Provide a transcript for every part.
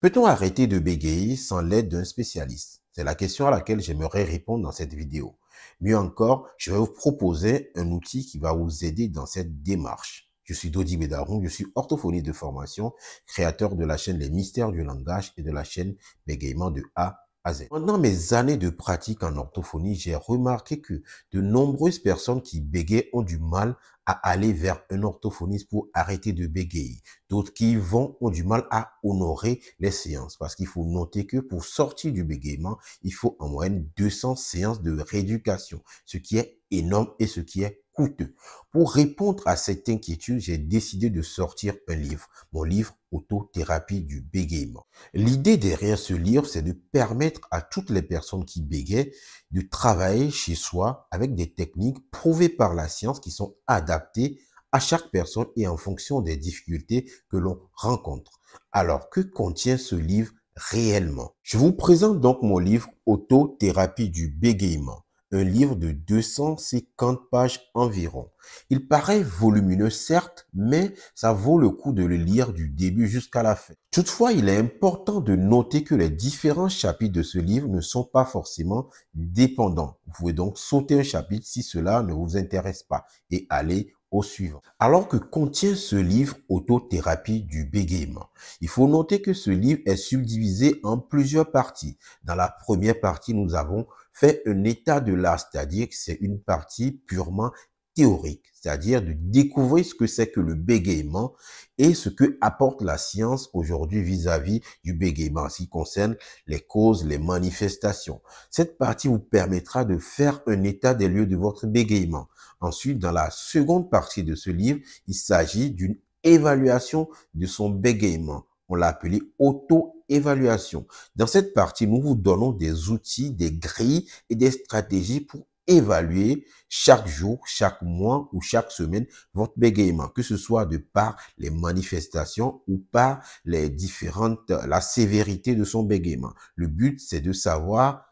Peut-on arrêter de bégayer sans l'aide d'un spécialiste? C'est la question à laquelle j'aimerais répondre dans cette vidéo. Mieux encore, je vais vous proposer un outil qui va vous aider dans cette démarche. Je suis Dodi Bedaroun, je suis orthophoniste de formation, créateur de la chaîne Les Mystères du langage et de la chaîne Bégaiement de A à Z. Pendant mes années de pratique en orthophonie, j'ai remarqué que de nombreuses personnes qui bégayent ont du mal à aller vers un orthophoniste pour arrêter de bégayer. D'autres qui ont du mal à honorer les séances parce qu'il faut noter que pour sortir du bégaiement, il faut en moyenne 200 séances de rééducation, ce qui est énorme et ce qui est coûteux. Pour répondre à cette inquiétude, j'ai décidé de sortir un livre, mon livre Autothérapie du bégaiement. L'idée derrière ce livre, c'est de permettre à toutes les personnes qui bégayent de travailler chez soi avec des techniques prouvées par la science qui sont adaptées à chaque personne et en fonction des difficultés que l'on rencontre. Alors, que contient ce livre réellement? Je vous présente donc mon livre Autothérapie du bégaiement, un livre de 250 pages environ. Il paraît volumineux, certes, mais ça vaut le coup de le lire du début jusqu'à la fin. Toutefois, il est important de noter que les différents chapitres de ce livre ne sont pas forcément dépendants. Vous pouvez donc sauter un chapitre si cela ne vous intéresse pas et aller au suivant. Alors que contient ce livre Autothérapie du bégaiement? Il faut noter que ce livre est subdivisé en plusieurs parties. Dans la première partie, nous avons fait un état de l'art, c'est-à-dire que c'est une partie purement théorique, c'est-à-dire de découvrir ce que c'est que le bégaiement et ce que apporte la science aujourd'hui vis-à-vis du bégaiement, en ce qui concerne les causes, les manifestations. Cette partie vous permettra de faire un état des lieux de votre bégaiement. Ensuite, dans la seconde partie de ce livre, il s'agit d'une évaluation de son bégaiement. On l'a appelé auto-évaluation. Dans cette partie, nous vous donnons des outils, des grilles et des stratégies pour évaluer chaque jour, chaque mois ou chaque semaine votre bégaiement, que ce soit de par les manifestations ou par la sévérité de son bégaiement. Le but, c'est de savoir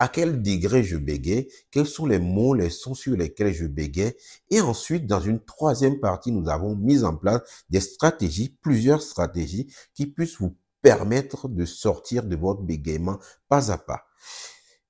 à quel degré je bégaye, quels sont les mots, les sons sur lesquels je bégaye. Et ensuite, dans une troisième partie, nous avons mis en place des stratégies, plusieurs stratégies qui puissent vous permettre de sortir de votre bégaiement pas à pas.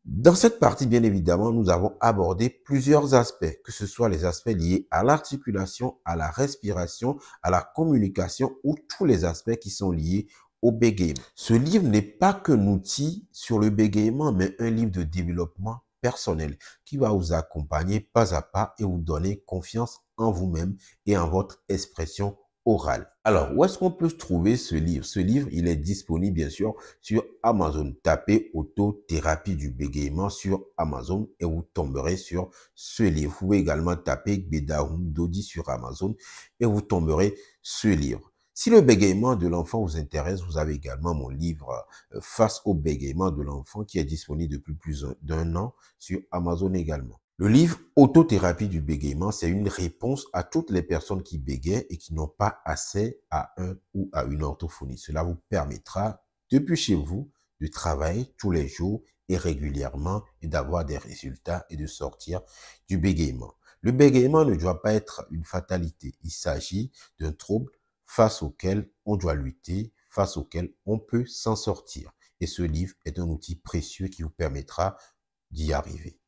Dans cette partie, bien évidemment, nous avons abordé plusieurs aspects, que ce soit les aspects liés à l'articulation, à la respiration, à la communication ou tous les aspects qui sont liés au bégaiement. Ce livre n'est pas qu'un outil sur le bégaiement, mais un livre de développement personnel qui va vous accompagner pas à pas et vous donner confiance en vous-même et en votre expression orale. Alors, où est-ce qu'on peut trouver ce livre? Ce livre, il est disponible bien sûr sur Amazon. Tapez Autothérapie du bégaiement sur Amazon et vous tomberez sur ce livre. Vous pouvez également taper Bedaroun Dodi sur Amazon et vous tomberez ce livre. Si le bégaiement de l'enfant vous intéresse, vous avez également mon livre Face au bégaiement de l'enfant qui est disponible depuis plus d'un an sur Amazon également. Le livre Autothérapie du bégaiement, c'est une réponse à toutes les personnes qui bégayent et qui n'ont pas accès à un ou à une orthophonie. Cela vous permettra, depuis chez vous, de travailler tous les jours et régulièrement et d'avoir des résultats et de sortir du bégaiement. Le bégaiement ne doit pas être une fatalité. Il s'agit d'un trouble face auquel on doit lutter, face auquel on peut s'en sortir. Et ce livre est un outil précieux qui vous permettra d'y arriver.